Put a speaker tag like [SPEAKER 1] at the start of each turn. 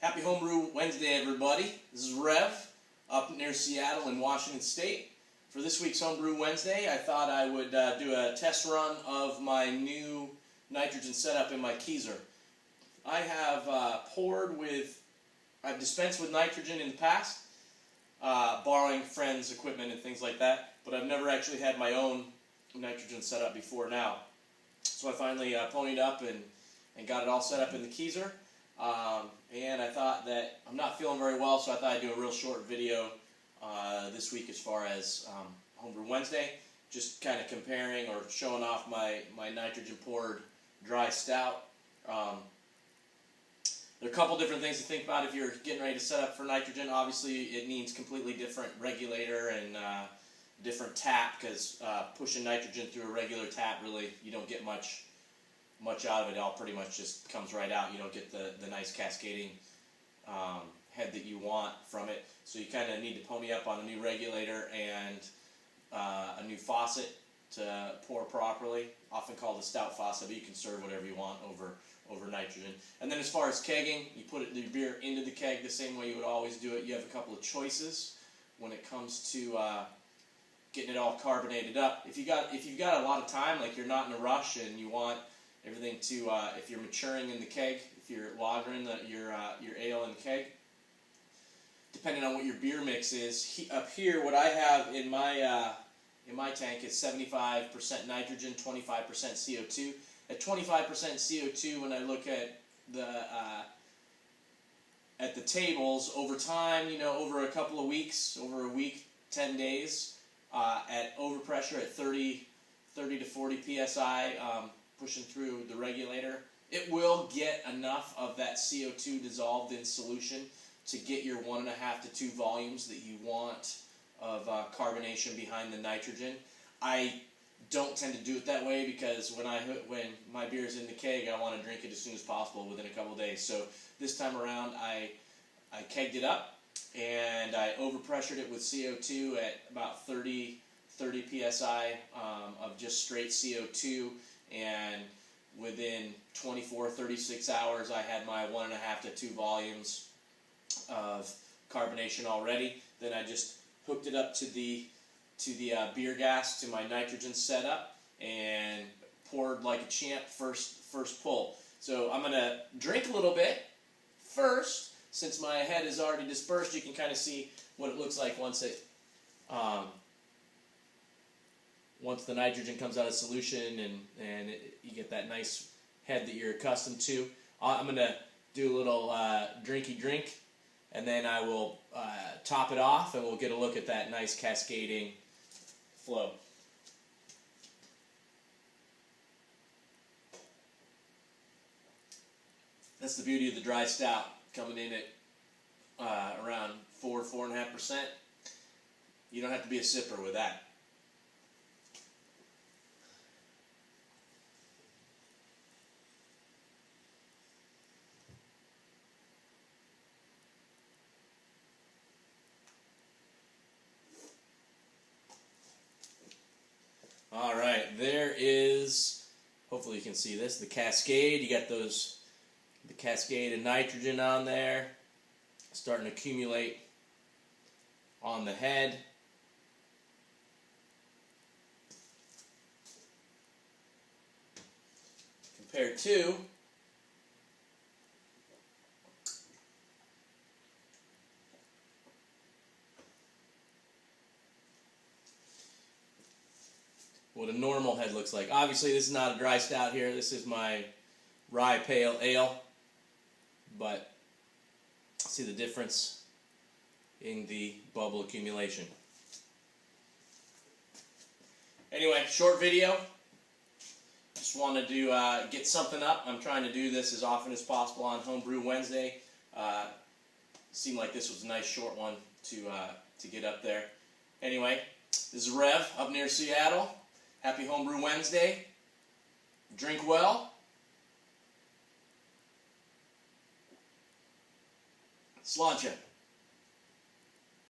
[SPEAKER 1] Happy Homebrew Wednesday, everybody. This is Rev, up near Seattle in Washington State. For this week's Homebrew Wednesday, I thought I would do a test run of my new nitrogen setup in my Keezer. I have I've dispensed with nitrogen in the past, borrowing friends' equipment and things like that, but I've never actually had my own nitrogen setup before now. So I finally ponied up and got it all set up in the Keezer. And I thought that I'm not feeling very well, so I thought I'd do a real short video this week as far as Homebrew Wednesday, just kind of comparing or showing off my nitrogen poured dry stout. There are a couple different things to think about if you're getting ready to set up for nitrogen. Obviously, it needs completely different regulator and different tap, because pushing nitrogen through a regular tap, really, you don't get much out of it. It all pretty much just comes right out. You don't get the nice cascading head that you want from it. So you kind of need to pony up on a new regulator and a new faucet to pour properly, often called a stout faucet, but you can serve whatever you want over nitrogen. And then as far as kegging, you put your beer into the keg the same way you would always do it. You have a couple of choices when it comes to getting it all carbonated up. If you've got a lot of time, like you're not in a rush and you want everything to, if you're maturing in the keg, if you're lagering your ale in the keg, depending on what your beer mix is. Up here, what I have in my tank is 75% nitrogen, 25% CO2. At 25% CO2, when I look at the tables over time, over a couple of weeks, over a week, 10 days, at overpressure at 30 to 40 psi. Pushing through the regulator, it will get enough of that CO2 dissolved in solution to get your 1.5 to 2 volumes that you want of carbonation behind the nitrogen. I don't tend to do it that way, because when my beer is in the keg, I want to drink it as soon as possible within a couple of days. So this time around, I kegged it up and I overpressured it with CO2 at about 30 psi of just straight CO2. And within 24-36 hours, I had my 1.5 to 2 volumes of carbonation already. Then I just hooked it up to the beer gas, to my nitrogen setup, and poured like a champ first pull. So I'm gonna drink a little bit first, since my head is already dispersed. You can kind of see what it looks like once the nitrogen comes out of solution and you get that nice head that you're accustomed to. I'm going to do a little drinky drink, and then I will top it off, and we'll get a look at that nice cascading flow. That's the beauty of the dry stout, coming in at around 4.5%. You don't have to be a sipper with that. All right, there is, hopefully you can see this, the cascade. You got the cascade of nitrogen on there, starting to accumulate on the head. Compared to what a normal head looks like. Obviously, this is not a dry stout here. This is my rye pale ale. But see the difference in the bubble accumulation. Anyway, short video. Just wanted to get something up. I'm trying to do this as often as possible on Homebrew Wednesday. Seemed like this was a nice short one to get up there. Anyway, this is Rev up near Seattle. Happy Homebrew Wednesday. Drink well. Sláinte.